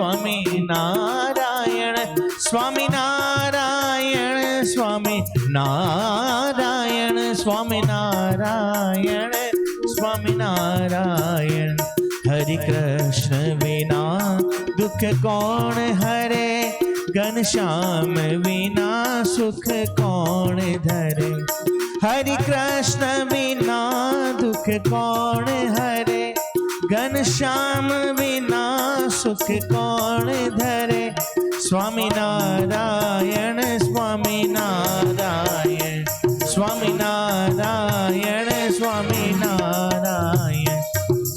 स्वामी नारायण स्वामी नारायण स्वामी नारायण स्वामी नारायण स्वामी नारायण। हरि कृष्ण बिना दुख कौन हरे, घनश्याम बिना सुख कौन धरे। हरि कृष्ण बिना दुख कौन हरे, घनश्याम बिना सुख कौन धरे। स्वामी नारायण स्वामी नारायण स्वामी नारायण स्वामी नारायण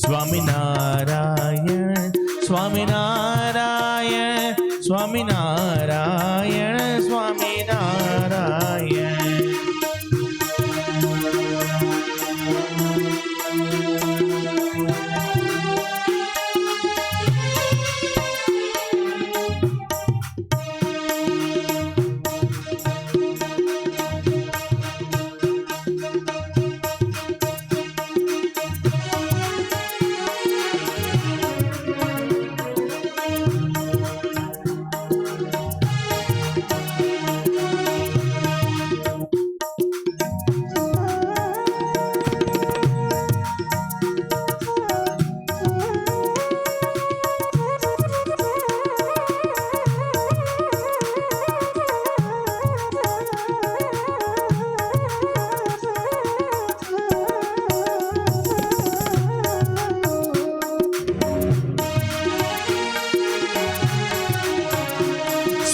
स्वामी नारायण स्वामी नारायण स्वामी नारायण स्वामी नारायण।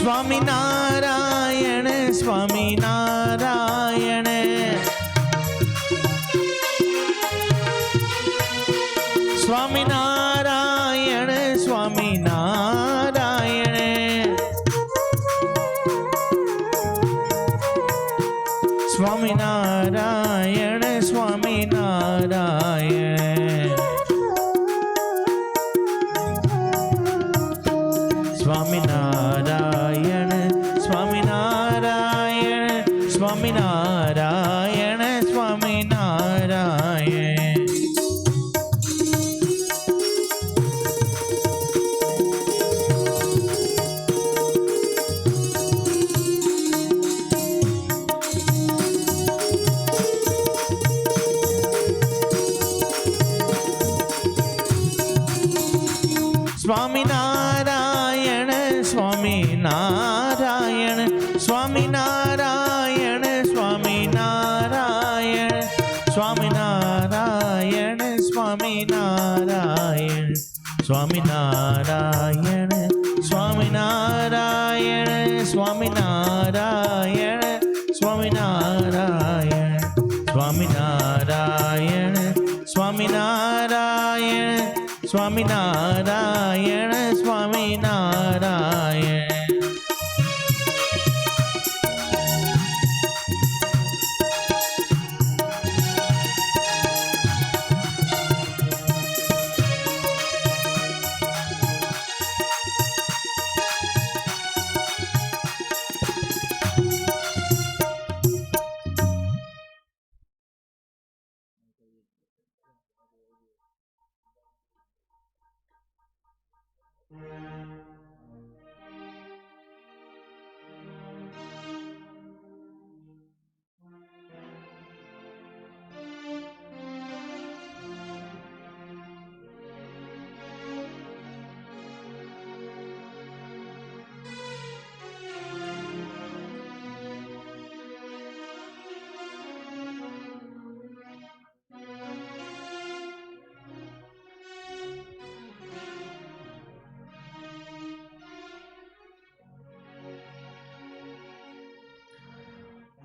स्वामी नारायण स्वामी नारायण स्वामी नारायण स्वामी नारायण स्वामी नारायण स्वामी नारायण स्वामी नारायण स्वामी नारायण स्वामी नारायण स्वामी नारायण। स्वामी नारायण स्वामी नारायण स्वामी नारायण स्वामी नारायण स्वामी नारायण स्वामी नारायण स्वामी नारायण स्वामी नारायण स्वामी नारायण स्वामी नारायण स्वामी नारायण स्वामी नारायण स्वामी नारायण स्वामी नारायण।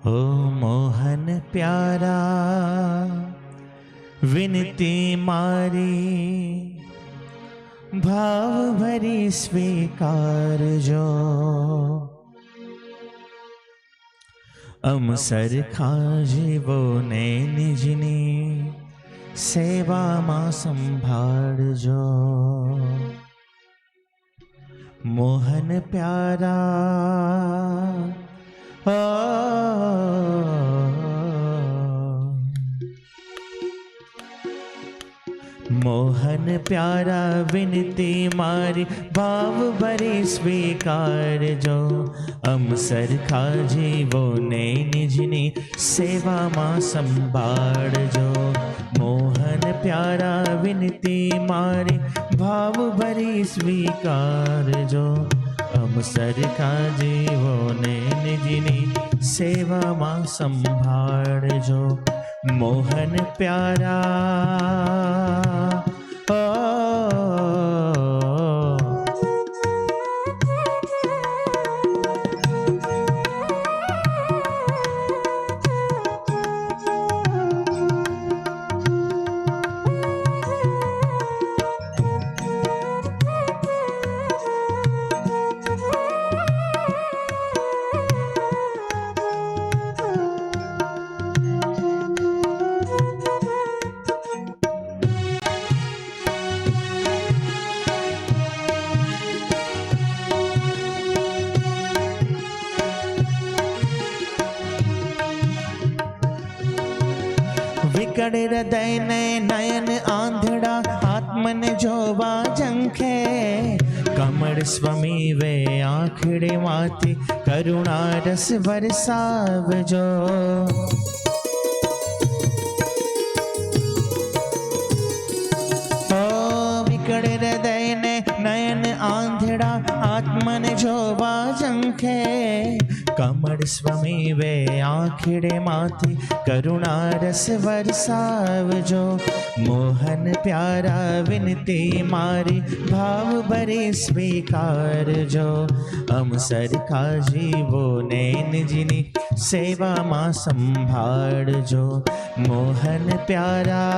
ओ मोहन प्यारा विनती मारी भाव भरी स्वीकार जो अम सरखा जीवो ने निजनी सेवा मां संभाड़ जो मोहन प्यारा मोहन प्यारा विनती मारी भाव भरी स्वीकारजो। अम सरखा जीवोने निजनी सेવામાં સંભાળજો। મોહન પ્યારા વિનતી મારી ભાવ ભરી સ્વીકારજો। અમ સરખા જીવોને નિજની સેવામાં સંભાળજો। મોહન પ્યારા વિકળ હૃદયને નયન આંધળા આત્મને જોવા ઝંખે। કમળ સ્વમીવે આંખડેમાંથી કરુણા રસ વરસાવજો। વિકળ હૃદયને નયન આંધળા આત્મને જોવા ઝંખે। કમળ સ્વમીવે આંખડેમાંથી કરુણા રસ વરસાવજો। મોહન પ્યારા વિનતી મારી ભાવ ભરી સ્વીકારજો। અમ સરખા જીવોને નિજની સેવામાં સંભાળજો। મોહન પ્યારા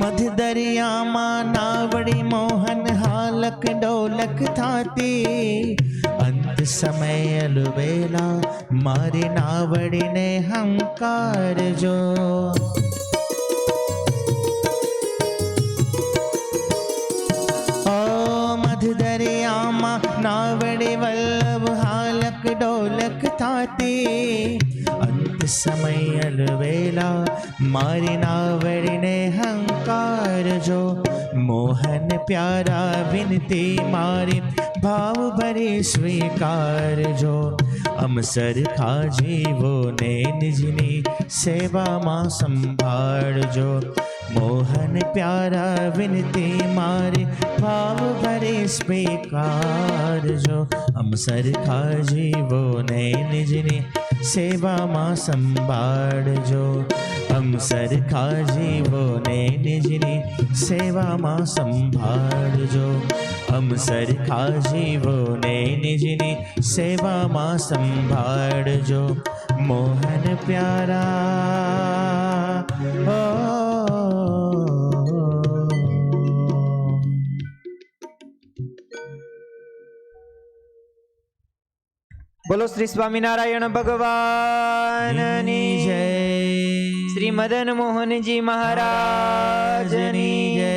મધ દરિયામાં નાવડી મોહન હાલક ડોલક થાતી। અંત સમય અલવેલા મારી નાવડીને હંકારજો। મધ દરિયામાં નાવડી વલ્લભ હાલક ડોલક થાતી। અંત સમય અલવેલા મારી નાવડીને હંકારજો। મોહન પ્યારા વિનતી મારી ભાવ ભરી સ્વીકારજો। અમ સરખા જીવોને નિજની સેવામાં સંભાળજો। મોહન પ્યારા વિનતી મારી ભાવ ભરી સ્વીકારજો। અમ સરખા જીવોને નિજની સેવામાં સંભાળજો। અમ સરખા જીવોને નિજની સેવામાં સંભાળજો। અમ સરખા જીવોને નિજની સેવામાં સંભાળજો। મોહન પ્યારા બોલો શ્રી સ્વામિનારાયણ ભગવાનની જય। શ્રી મદન મોહનજી મહારાજની જય।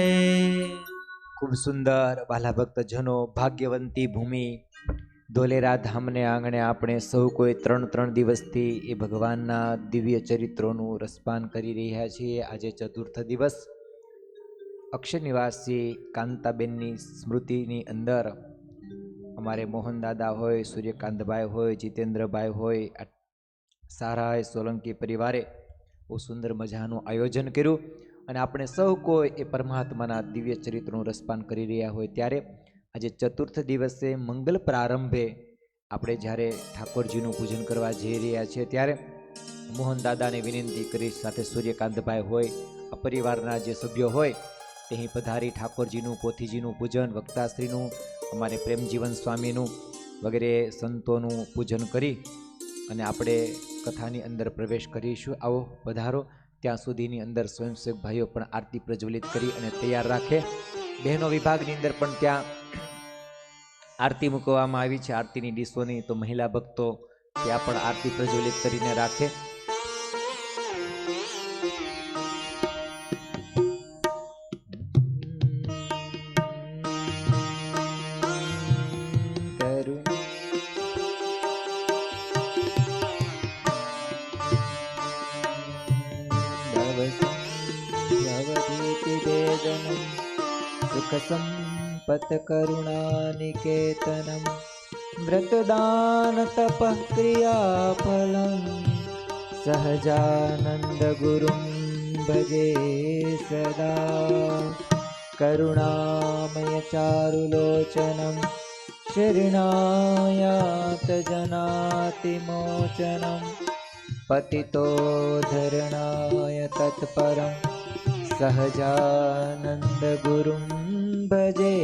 ખૂબ સુંદર વાલા ભક્તજનો, ભાગ્યવંતી ભૂમિ ધોલેરા ધામને આંગણે આપણે સૌ કોઈ 3 દિવસથી એ ભગવાનના દિવ્ય ચરિત્રોનું રસપાન કરી રહ્યા છીએ। આજે ચતુર્થ દિવસ અક્ષર નિવાસી કાંતાબેનની સ્મૃતિની અંદર અમારે મોહન દાદા હોય, સૂર્યકાંતભાઈ હોય, જીતેન્દ્રભાઈ હોય, સારાય સોલંકી પરિવારે બહુ સુંદર મજાનું આયોજન કર્યું અને આપણે સૌ કોઈ એ પરમાત્માના દિવ્ય ચરિત્રનું રસપાન કરી રહ્યા હોય ત્યારે આજે ચતુર્થ દિવસે મંગલ પ્રારંભે આપણે જ્યારે ઠાકોરજીનું પૂજન કરવા જઈ રહ્યા છીએ ત્યારે મોહન દાદાને વિનંતી કરી સાથે સૂર્યકાંતભાઈ હોય, આ પરિવારના જે સભ્યો હોય તે અહીં પધારી ઠાકોરજીનું, પોથીજીનું પૂજન, વક્તાશ્રીનું અમારે પ્રેમજીવન સ્વામીનું વગેરે સંતોનું પૂજન કરી અને આપણે કથાની અંદર પ્રવેશ કરીશું. આવો પધારો. ત્યાં સુધીની અંદર સ્વયંસેવક ભાઈઓ પણ આરતી પ્રજ્વલિત કરી અને તૈયાર રાખે. બહેનો વિભાગની અંદર પણ ત્યાં આરતી મૂકવામાં આવી છે, આરતીની ડીશોની. તો મહિલા ભક્તો ત્યાં પણ આરતી પ્રજ્વલિત કરીને રાખે. સુખ સંપત કરુણાનિકેતનમ વ્રતદાન તપ ક્રિયા ફલમ સહજાનંદ ગુરુમ ભજે સદા કરુણામય ચારુલોચનમ શરણાયાત જનાતિમોચનમ પતિતો ધરણાય તત્પરમ સહજાનંદ ગુરુમ ભજે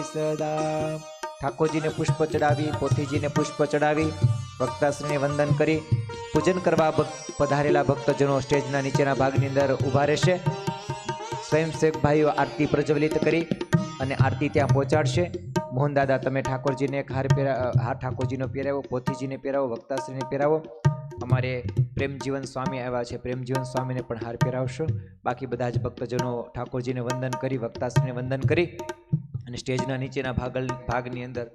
સદા. ઠાકોરજીને પુષ્પ ચડાવી, પોથીજીને પુષ્પ ચડાવી, વક્તાશ્રીને વંદન કરી પૂજન કરવા પધારેલા ભક્તજનો સ્ટેજના નીચેના ભાગની અંદર ઊભા રહેશે. સ્વયંસેવક ભાઈઓ આરતી પ્રજ્વલિત કરી અને આરતી ત્યાં પહોંચાડશે. મોહનદાદા તમે ઠાકોરજીને એક હાર ઠાકોરજીનો પહેરાવો, પોથીજીને પહેરાવો, વક્તાશ્રીને પહેરાવો. અમારે પ્રેમજીવન સ્વામી આવ્યા છે, પ્રેમજીવન સ્વામીને પણ હાર પહેરાવશો. બાકી બધા જ ભક્તજનો ઠાકોરજીને વંદન કરી, વક્તાશ્રીને વંદન કરી અને સ્ટેજના નીચેના ભાગની અંદર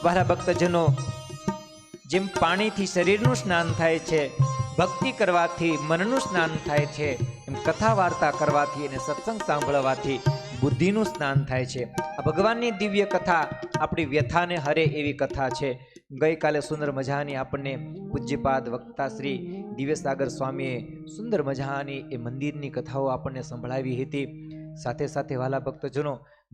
વાલા ભક્તજનો, જેમ પાણીથી શરીરનું સ્નાન થાય છે, ભક્તિ કરવાથી મનનું સ્નાન થાય છે, એમ કથા વાર્તા કરવાથી અને સત્સંગ સાંભળવાથી બુદ્ધિનું સ્નાન થાય છે. આ ભગવાનની દિવ્ય કથા આપણી વ્યથાને હરે એવી કથા છે. ગઈકાલે સુંદર મજાની આપણને પૂજ્યપાદ વક્તાશ્રી દિવ્યસાગર સ્વામીએ સુંદર મજાની એ મંદિરની કથાઓ આપણને સંભળાવી હતી. સાથે સાથે વાલા ભક્તજનો,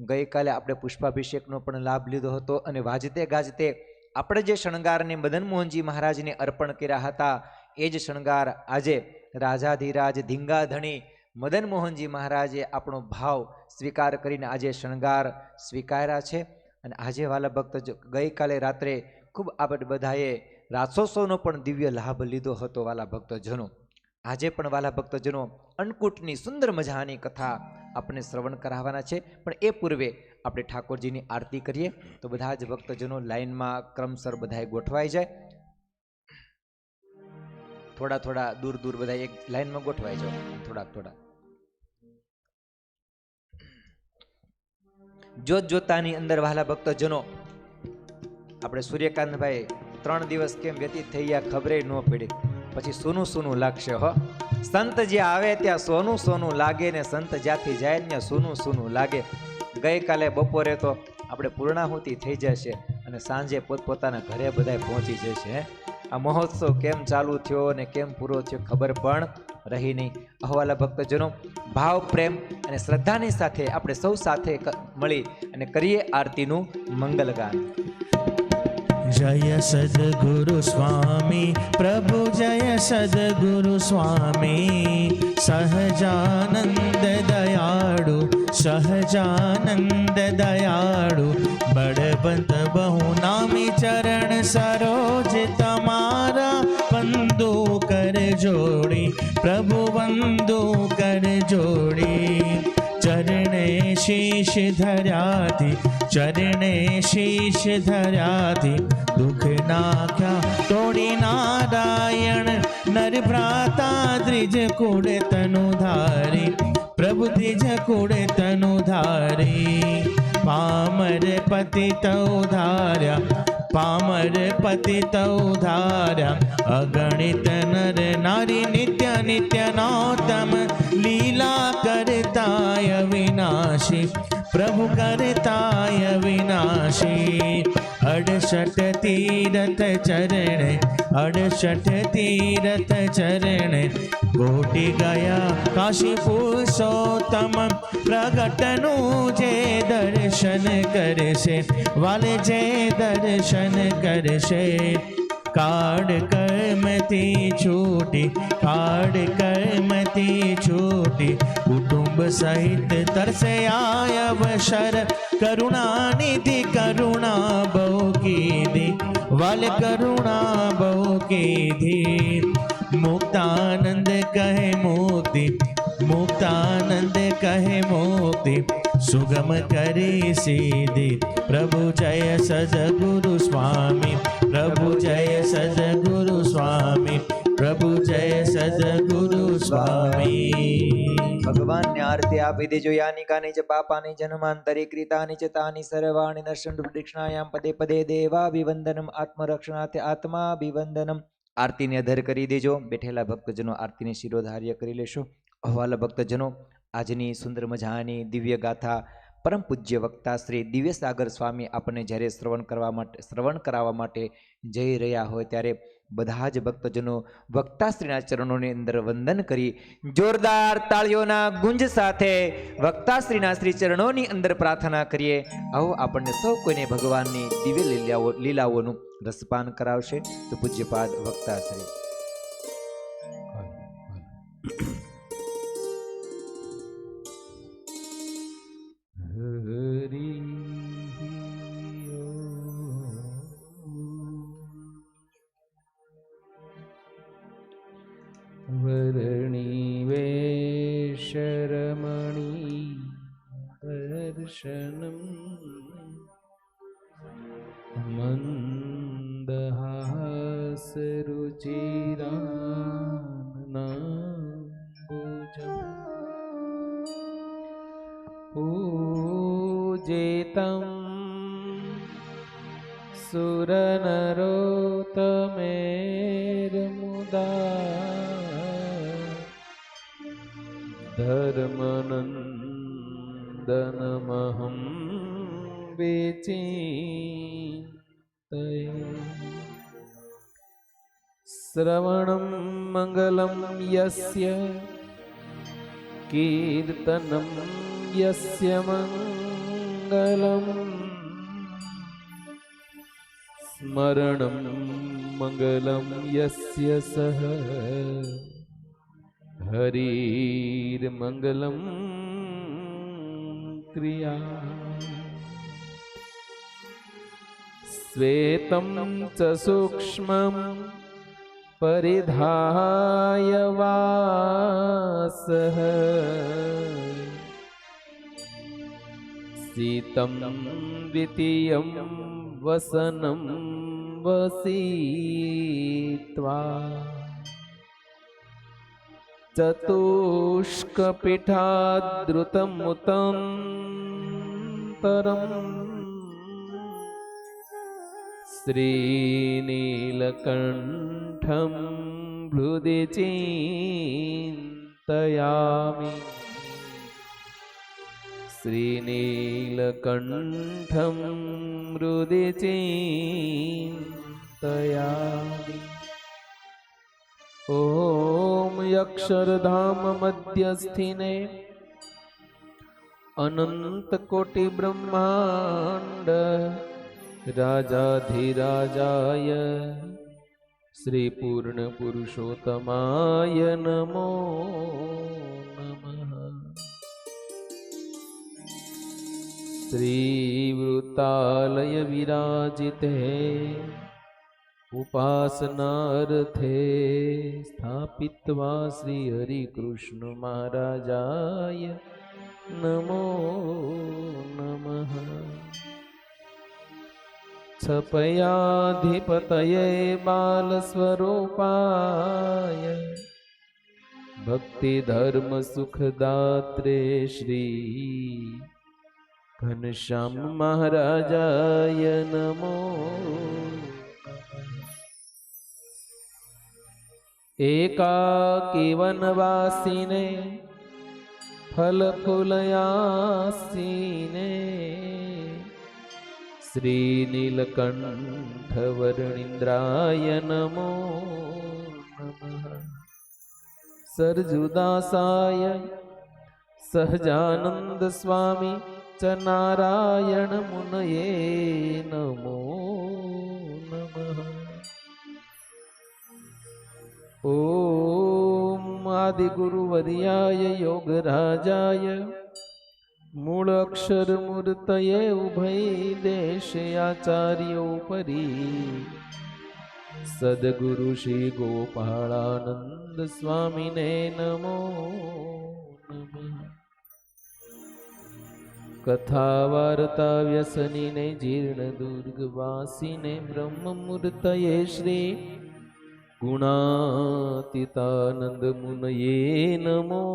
ગઈકાલે આપણે પુષ્પાભિષેકનો પણ લાભ લીધો હતો અને વાજતે ગાજતે આપણે જે શણગારને મદન મોહનજી મહારાજને અર્પણ કર્યા હતા એ જ શણગાર આજે રાજાધિરાજ ધીંગાધણી મદન મોહનજી મહારાજે આપણો ભાવ સ્વીકાર કરીને આજે શણગાર સ્વીકાર્યા છે. અને આજે વાલા ભક્ત, ગઈકાલે રાત્રે ખૂબ આપણે બધાએ રાસોત્સવનો પણ દિવ્ય લાભ લીધો હતો વાલા ભક્તજનો. આજે પણ વાલા ભક્તજનો અન્નકૂટની સુંદર મજાની કથા આપણે શ્રવણ કરાવવાના છે. પણ એ પૂર્વે આપણે ઠાકોરજીની આરતી કરીએ. તો બધા જ ભક્તજનો લાઈનમાં ક્રમસર બધાએ ગોઠવાઈ જાય. થોડા દૂર બધા એક લાઈનમાં ગોઠવાઈ જાઓ. થોડા જોતાની અંદર વાલા ભક્તજનો, આપણે સૂર્યકાંતભાઈ 3 દિવસ કેમ વ્યતીત થઈ ગયા ખબરે ન પડી. પછી સોનું લાગશે હો. સંત જ્યાં આવે ત્યાં સોનું લાગે ને સંત જ્યાંથી જાય ત્યાં સોનું લાગે. ગઈકાલે બપોરે તો આપણે પૂર્ણાહુતિ થઈ જશે અને સાંજે પોતપોતાના ઘરે બધા પહોંચી જશે. આ મહોત્સવ કેમ ચાલુ થયો અને કેમ પૂરો થયો ખબર પણ રહી નહીં. અહવાલા ભક્તજનો, ભાવ પ્રેમ અને શ્રદ્ધાની સાથે આપણે સૌ સાથે મળી અને કરીએ આરતીનું મંગલગાન. જય સદગુરુ સ્વામી પ્રભુ, જય સદગુરુ સ્વામી. સહજાનંદ દયાળુ, સહજાનંદ દયાળુ, બળવંત બહુ નામી ચરણ સરોજ તમારા. વંદો કર જોડી પ્રભુ, વંદો કર જોડી. ચરણે શીશ ધર્યાથી, ચરણે શીશ ધર્યાથી, દુઃખ નાખ્યા તોડી નારાયણ. નર ભ્રાતા દ્રિજ કુળ તનુ ધારી, પ્રભુ દ્રિજ કુળ તનુ ધારી. પામર પતિત ઉધાર્યા, પામર પતિત ઉધાર્યા. અગણિત નર નારી નિત્ય નિત્ય નૌતમ, લીલા કરતાય વિનાશી, પ્રભુ કરતાય વિનાશી. 68 तीरथ चरण 68 तीरथ चरण कोटि गया काशी पुरुषोत्तम प्रगटनु जे दर्शन करशे वाले जे दर्शन करशे काड कर्मती छूटी काड कर्मती छूटी कुटुंब सहित तरसे आय अवसर करुणा निधि करुणा बहु कीधी वाल करुणा बहु कीधी मुक्तानंद कहे मुक्ति मुक्तानंद कहे मुक्ति सुगम करी सीधी प्रभु जय सद्गुरु स्वामी प्रभु जय सद्गुरु स्वामी प्रभु जय सद्गुरु स्वामी ભગવાન ને આરતી આપી દેજો. યાની કાની ચ પાપાની જન્માંતરે કૃતાની ચ તાની સર્વાણી નશ્યંતુ પ્રદક્ષિણાયામ પદે પદે દેવાભિવંદનમ આત્મરક્ષણાર્થે આત્માભિવંદનમ. આરતીને અધર કરી દેજો. બેઠેલા ભક્તજનો આરતીને શિરોધાર્ય કરી લેશો. અહવાલ ભક્તજનો, આજની સુંદર મજાની દિવ્ય ગાથા પરમ પૂજ્ય વક્તા શ્રી દિવ્ય સાગર સ્વામી આપણને જ્યારે શ્રવણ કરાવવા માટે જઈ રહ્યા હોય ત્યારે બધા જ ભક્તજનો વક્તાશ્રીના ચરણોની અંદર વંદન કરી જોરદાર તાળીઓના ગુંજ સાથે વક્તાશ્રીના શ્રી ચરણોની અંદર પ્રાર્થના કરીએ. આવો આપણને સૌ કોઈને ભગવાનની દિવ્ય લીલાઓનું રસપાન કરાવશે તો પૂજ્યપાદ વક્તાશ્રી. वर्णी वेशरमणी दर्शनम मंदहासरुचिराननाम्बुजम् पूजितं सुरनरोत्तमेर्मुदा धर्मनन्दनमहं विचिन्तये. श्रवणं मङ्गलं यस्य कीर्तनं यस्य मङ्गलम् स्मरणं मङ्गलं यस्य सः हरिर्मङ्गलं क्रिया. श्वेतं च सूक्ष्मं परिधाय वासः शीतं द्वितीयं वसनं वसित्वा चतुष्कपिठाद्रुतमुतन्तरम् श्रीनीलकण्ठं हृदि चिन्तयामि. श्रीनीलकण्ठं हृदि चिन्तयामि. ॐ अक्षरधाम मध्यस्थिने अनन्तकोटिब्रह्माण्ड राजाधिराजाय श्रीपूर्णपुरुषोत्तमाय नमो नमः. श्रीवृत्तालय विराजिते उपासनार्थे स्थापित्वा श्री हरिकृष्ण महाराजाय नमो नमः. छपयाधिपतये बालस्वरूपाय भक्तिधर्म सुखदात्रे श्री घनश्याम महाराजाय नमो. एकाकी वनवासिने फल फूलयासीने श्रीनीलकण्ठवर्णीन्द्राय नमो नमः। सरजुदासाय सहजानंद स्वामी च नारायण मुनये नमो नमः। ओम आदिगुरुवर्याय योगराजाय मूल अक्षर मूर्तये उभय देशे आचार्योपरि सद्गुरु श्री गोपालानंद स्वामिने नमो नमः। कथा वार्ता व्यसनीने जीर्ण दुर्गवासीने ब्रह्म मूर्तये श्री गुणातीतानंद मुनये नमो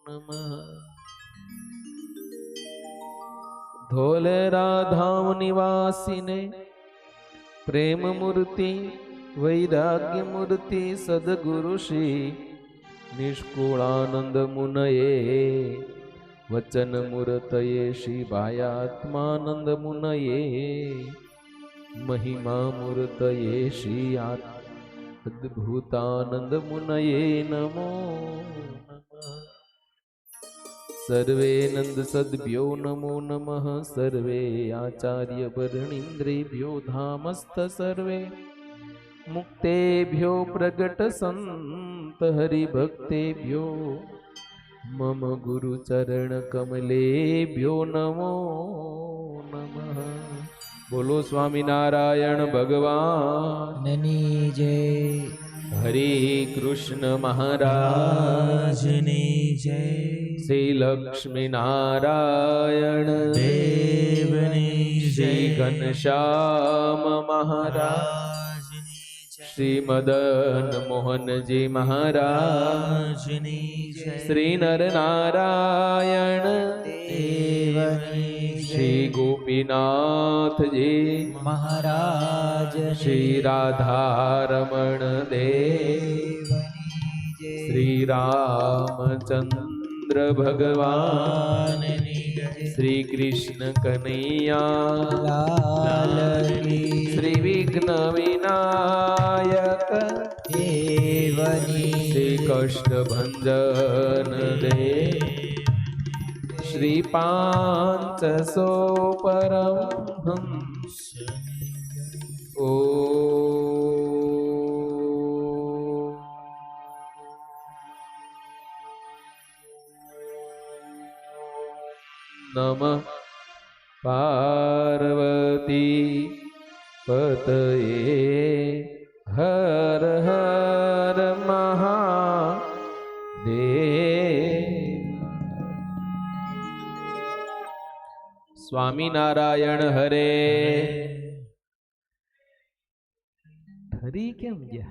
नमः। धोलेरा धाम निवासिने प्रेम मूर्ति वैराग्य मूर्ति सद्गुरु श्री निष्कुलानंद मुनये वचन मूर्तये श्री भायात्मानंद मुनये महिमा मूर्तये श्री अद्भुतानंद मुनये नमो नमः। सर्वे नंद सद्भ्यो नमो नमः। सर्वे आचार्य वर्णीन्द्रेभ्यो धामस्थ सर्वे मुक्तेभ्यो प्रगट संत हरिभक्तेभ्यो मम गुरुचरण कमलेभ्यो नमो नमः। बोलो स्वामीनारायण भगवान ननी जय। हरे कृष्ण महाराज રાજની જય श्री लक्ष्मी नारायण દેવની श्री જય घनश्याम महाराज રાજની જય श्री मदन मोहन जी महाराज રાજની જય श्री नर नारायण देवनी श्री गोपीनाथ जी महाराज श्री राधारमण देव श्री रामचंद्र भगवान રાજની જય श्री कृष्ण कन्हैया लाल की श्री विघ्न विनायक देवनी श्री कष्ट भंजन देव श्री पांच सौ परमहंस ओ नमः पार्वती पतये हर हर महादेव। स्वामीनारायण हरे हरी केम गया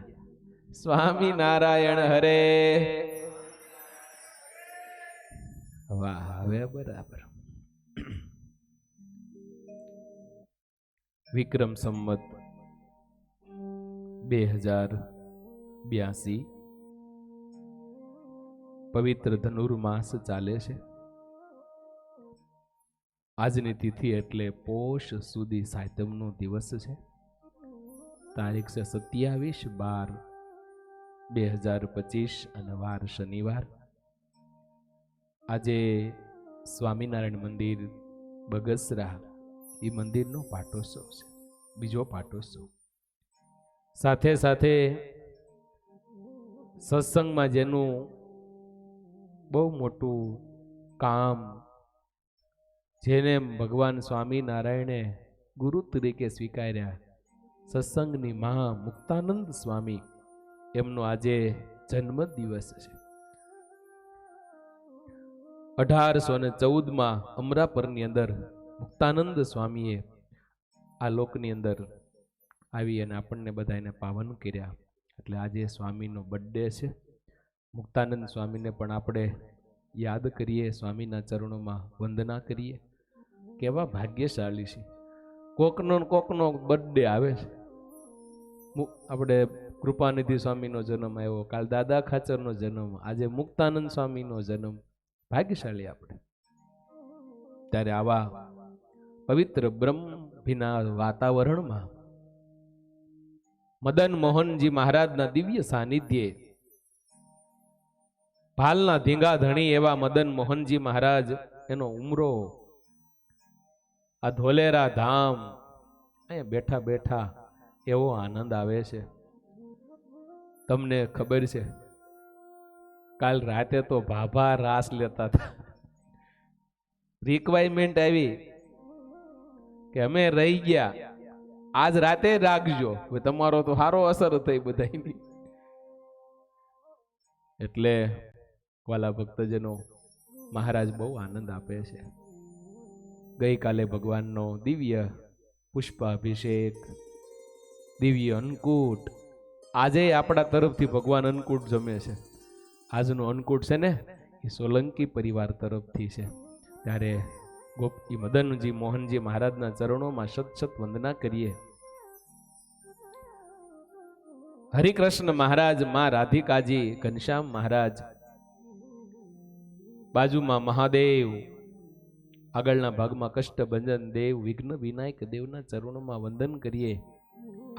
स्वामीनारायण हरे वाह હવે બરાબર વિક્રમ સંમત 2082 પવિત્ર ધનુર્માસ ચાલે છે। આજની તિથિ એટલે પોષ સુધી સાતમનો દિવસ છે। તારીખ છે 27/12/2025 અને વાર શનિવાર। આજે સ્વામિનારાયણ મંદિર બગસરા એ મંદિરનો પાટોત્સવ છે, બીજો પાટોત્સવ। સાથે સાથે સત્સંગમાં જેનું બહુ મોટું કામ, જેને ભગવાન સ્વામિનારાયણે ગુરુ તરીકે સ્વીકાર્યા, સત્સંગની મહા મુક્તાનંદ સ્વામી, એમનો આજે જન્મ દિવસ છે। 1814 અમરાપરની અંદર મુક્તાનંદ સ્વામીએ આ લોકની અંદર આવી અને આપણને બધાને પાવન કર્યા। એટલે આજે સ્વામીનો બર્થડે છે। મુક્તાનંદ સ્વામીને પણ આપણે યાદ કરીએ, સ્વામીના ચરણોમાં વંદના કરીએ। કેવા ભાગ્યશાળી છે, કોકનો બર્થડે આવે છે। આપણે કૃપાનિધિ સ્વામીનો જન્મ આવ્યો, કાલ દાદા ખાચરનો જન્મ, આજે મુક્તાનંદ સ્વામીનો જન્મ। ભાગ્યશાળી આપણે। ત્યારે આવા પવિત્ર બ્રહ્મભીના વાતાવરણમાં મદન મોહનજી મહારાજના દિવ્ય સાનિધ્યે ભાલના ધીંગા ધણી એવા મદન મોહનજી મહારાજ એનો ઉમરો આ ધોલેરા ધામ અહીંયા બેઠા બેઠા એવો આનંદ આવે છે. તમને ખબર છે કાલ રાતે તો ભાભા રાસ લેતા હતા. રિક્વાયરમેન્ટ આવી કે અમે રહી ગયા, આજ રાતે રાખજો, તમારો તો સારો અસર થઈ બધાની. એટલે વાલા ભક્તજનો, મહારાજ બહુ આનંદ આપે છે. ગઈકાલે ભગવાનનો દિવ્ય પુષ્પાભિષેક, દિવ્ય અન્નકૂટ, આજે આપણા તરફથી ભગવાન અન્નકૂટ જમે છે. આજનું અન્નકૂટ છે ને એ સોલંકી પરિવાર તરફથી છે. ત્યારે ગોપી મદનજી મોહનજી મહારાજના ચરણોમાં શત શત વંદના કરીએ. હરિકૃષ્ણ મહારાજ, માં રાધિકાજી, ઘનશ્યામ મહારાજ, બાજુમાં મહાદેવ, આગળના ભાગમાં કષ્ટભંજન દેવ, વિઘ્ન વિનાયક દેવના ચરણોમાં વંદન કરીએ.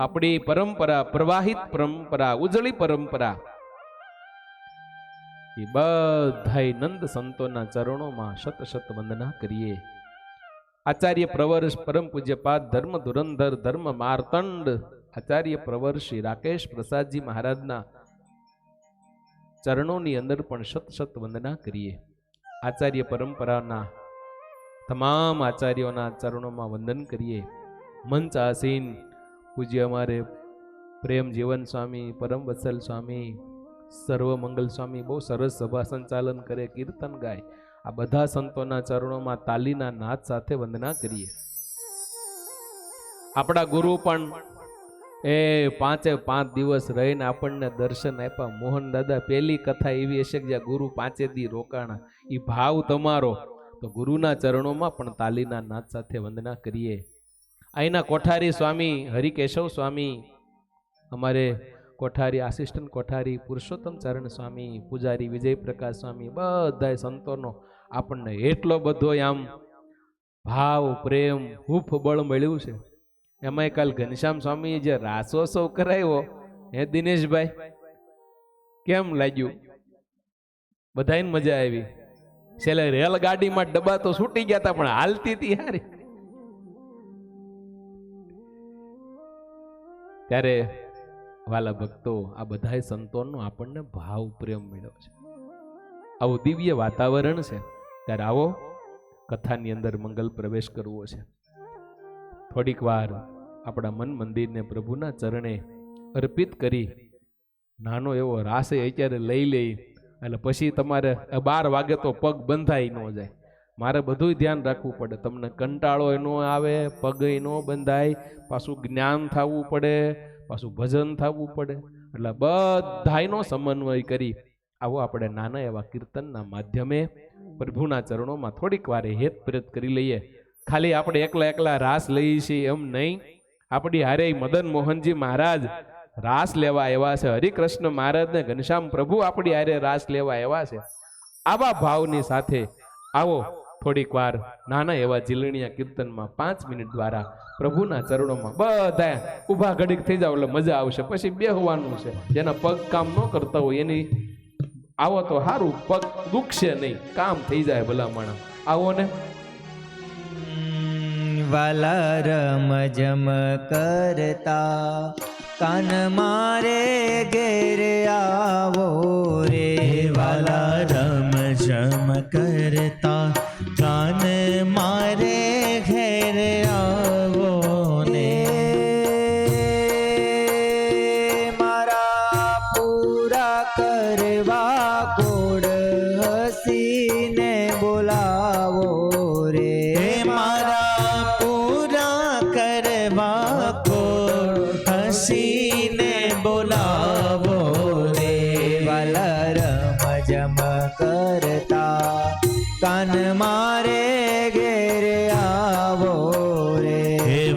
આપણી પરંપરા, પ્રવાહિત પરંપરા, ઉજળી પરંપરા, એ બધાય નંદ સંતોના ચરણોમાં શત શત વંદના કરીએ. આચાર્ય પ્રવર પરમ પૂજ્યપાદ ધર્મ ધુરંધર ધર્મ માર્તંડ આચાર્ય પ્રવર શ્રી રાકેશ પ્રસાદજી મહારાજના ચરણોની અંદર પણ શત શત વંદના કરીએ. આચાર્ય પરંપરાના તમામ આચાર્યોના ચરણોમાં વંદન કરીએ. મંચ આસીન પૂજ્ય અમારે પ્રેમ જીવન સ્વામી, પરમ વત્સલ સ્વામી, સર્વમંગલ સ્વામી બહુ સરસ સભા સંચાલન કરે, કીર્તન ગાય. આ બધા સંતોના ચરણોમાં તાલીના નાદ સાથે વંદના કરીએ. આપણા ગુરુ પણ એ 5 દિવસ રહીને આપણને દર્શન આપ્યા. મોહન દાદા પહેલી કથા એવી હશે કે જ્યાં ગુરુ 5 દી રોકાણા. એ ભાવ તમારો તો ગુરુના ચરણોમાં પણ તાલીના નાદ સાથે વંદના કરીએ. અહીંના કોઠારી સ્વામી હરિકેશવ સ્વામી, અમારે કોઠારી આસિસ્ટન્ટ કોઠારી પુરુષોત્તમ ચરણ સ્વામી, પૂજારી વિજય પ્રકાશ સ્વામી, બધા સંતોનો આપણને એટલો બધો આમ ભાવ પ્રેમ હૂફ બળ મળ્યું છે. એમાંય કાલ ઘનશ્યામ સ્વામી જે રાસોત્સવ કરાવ્યો, હે દિનેશભાઈ, કેમ લાગ્યું? બધાને મજા આવી. છેલ્લે રેલગાડીમાં ડબ્બા તો છૂટી ગયા હતા, પણ હાલતી હતી હારી. ત્યારે વાલા ભક્તો, આ બધા સંતોનો આપણને ભાવ પ્રેમ મળ્યો છે. આવું દિવ્ય વાતાવરણ છે. ત્યારે આવો કથાની અંદર મંગલ પ્રવેશ કરવો છે. થોડીક વાર આપણા મન મંદિરને પ્રભુના ચરણે અર્પિત કરી નાનો એવો રાસે અત્યારે લઈ લઈ, એટલે પછી તમારે 12 વાગે તો પગ બંધાઈ ન જાય. મારે બધું ધ્યાન રાખવું પડે. તમને કંટાળો ન આવે, પગ ન બંધાય, પાછું જ્ઞાન થવું પડે, પાછું ભજન થવું પડે. એટલે બધાયનો સમન્વય કરી આવો આપણે નાના એવા કીર્તનના માધ્યમે પ્રભુના ચરણોમાં થોડીક વાર હેત પ્રેત કરી લઈએ. ખાલી આપણે એકલા એકલા રાસ લઈએ છીએ એમ નહીં. આપણી હારે મદન મોહનજી મહારાજ રાસ લેવા આવ્યા છે. હરિકૃષ્ણ મહારાજ ને ઘનશ્યામ પ્રભુ આપણી હારે રાસ લેવા આવ્યા છે. આવા ભાવની સાથે આવો થોડીક વાર નાના એવા જીલણીયા કીર્તનમાં 5 મિનિટ દ્વારા પ્રભુના ચરણોમાં બધા ઊભા ઘડીક થઈ જાવ એટલે મજા આવશે. પછી બેહવાનું છે. જેના પગ કામ ન કરતા હોય એની આવો તો સારું, પગ દુખશે નહીં, કામ થઈ જાય ભલા માણસ. આવો ને વાલા રમ જમ કરતા કાન મારે ઘેર આવો રે. વાલા રમ જમ કરતા કાન મારે ઘેર આવો ને. મારા પૂરા કરવા ગોળ હસીને બોલાવો રે. મારા પૂરા કરવા ગોળ હસીને બોલાવો રે. વાલા રમ જમ કરતા કાન મારે ઘેર આવો રે.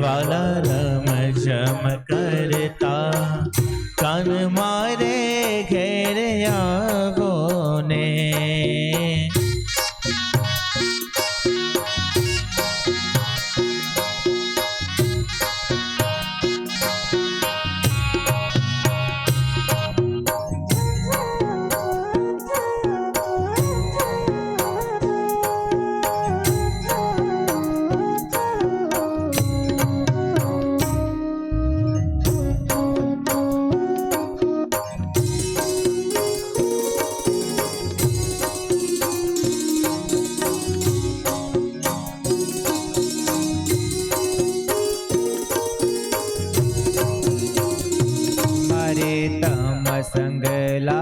વાલા રમ જમ કરતા કાન મારે ઘેર આવો ને.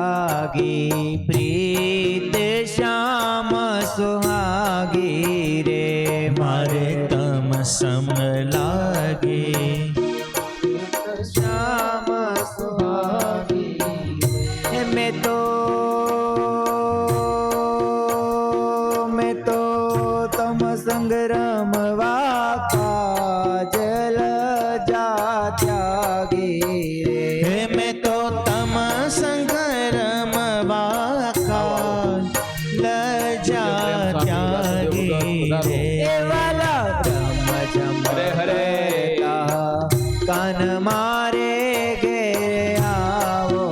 લાગી પ્રીત શ્યામ સુહાગી રે મારે તમ સમ લાગે શ્યામ સુહાગી મેં તો તમ સંગ રમવા કાજલ જા ત્યાગી રે હે મેં તો તમ સંગ રમવા કાલ લજા ત્યાગી રે એ વાલા રમ જમ હરે હરે. કાન મારે ઘેરે આવો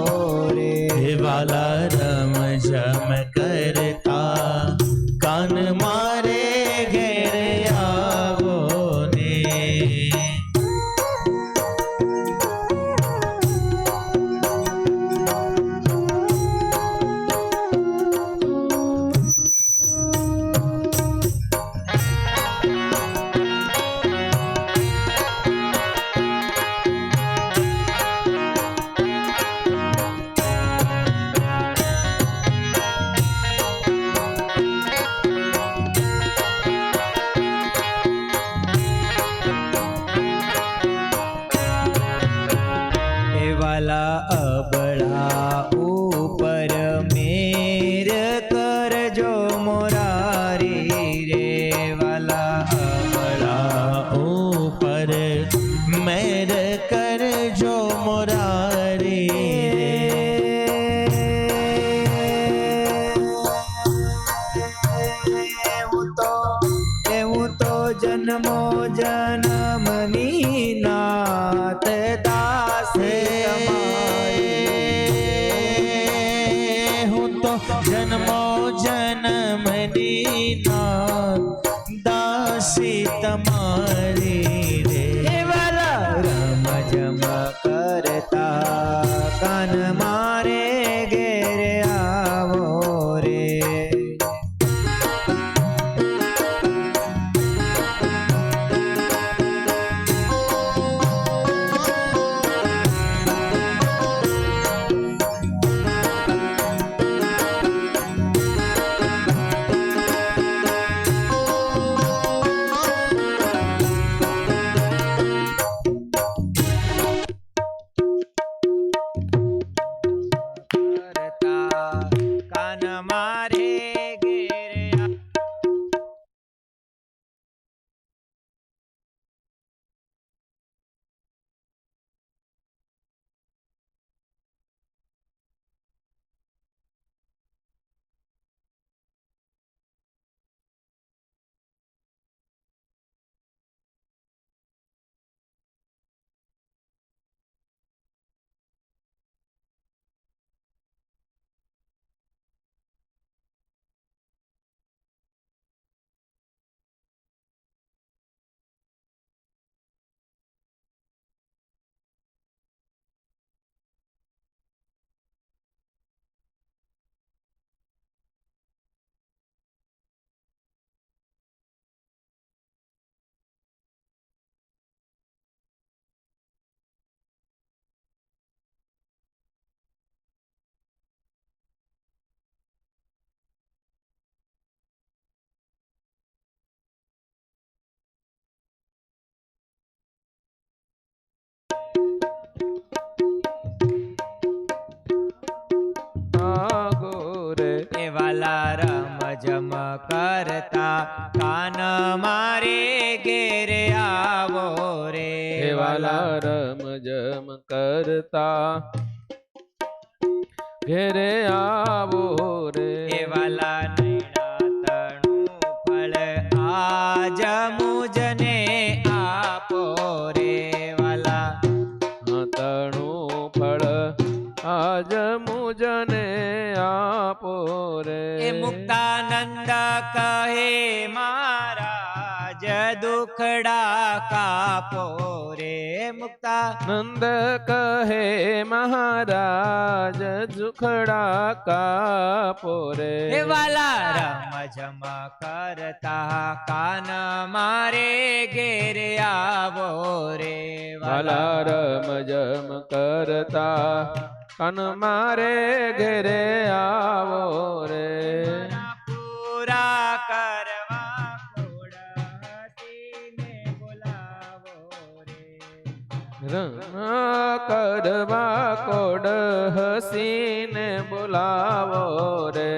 રે હે વાલા રમ જમ કરતા કાન મારે ઘેર આવો ને એ વાલા અબળા ઉપર મેર કરજો મોરારી રે વાલા અબળા ઉપર મેર કરજો મોરારી એવું તો જન્મો જન્મની નાત દાસે હું તો જન્મો જન્મની દાસી તમારી રે વાલા રમ જમ કરતા કાન મારે ઘેરે આવો રે કાન મારે ઘેરે વાલા રમ જમ કરતા કાન મારે ઘેરે આવો રે હે વાલા રમ જમ કરતા ઘેરે આવો રે એ વાલા નૈણા તણું ફળ આજ મુજને આપો રે વાલા તણું ફળ આજ મુજને આપો રે એ મુક્તાનંદ કહે મહારાજ દુખડા કાપો રે મુક્તાનંદ નંદ કહે મહારાજ દુખડા કાપો રે હે વાલા રમ જમ કરતા કાન મારે ઘેરે આવો રે વાલા રમ જમ કરતા કન મારે ઘેરે આવો રે પૂરા કરવા કોડ હસીને બોલાવો રે કરવા કોડ હસીને બોલાવો રે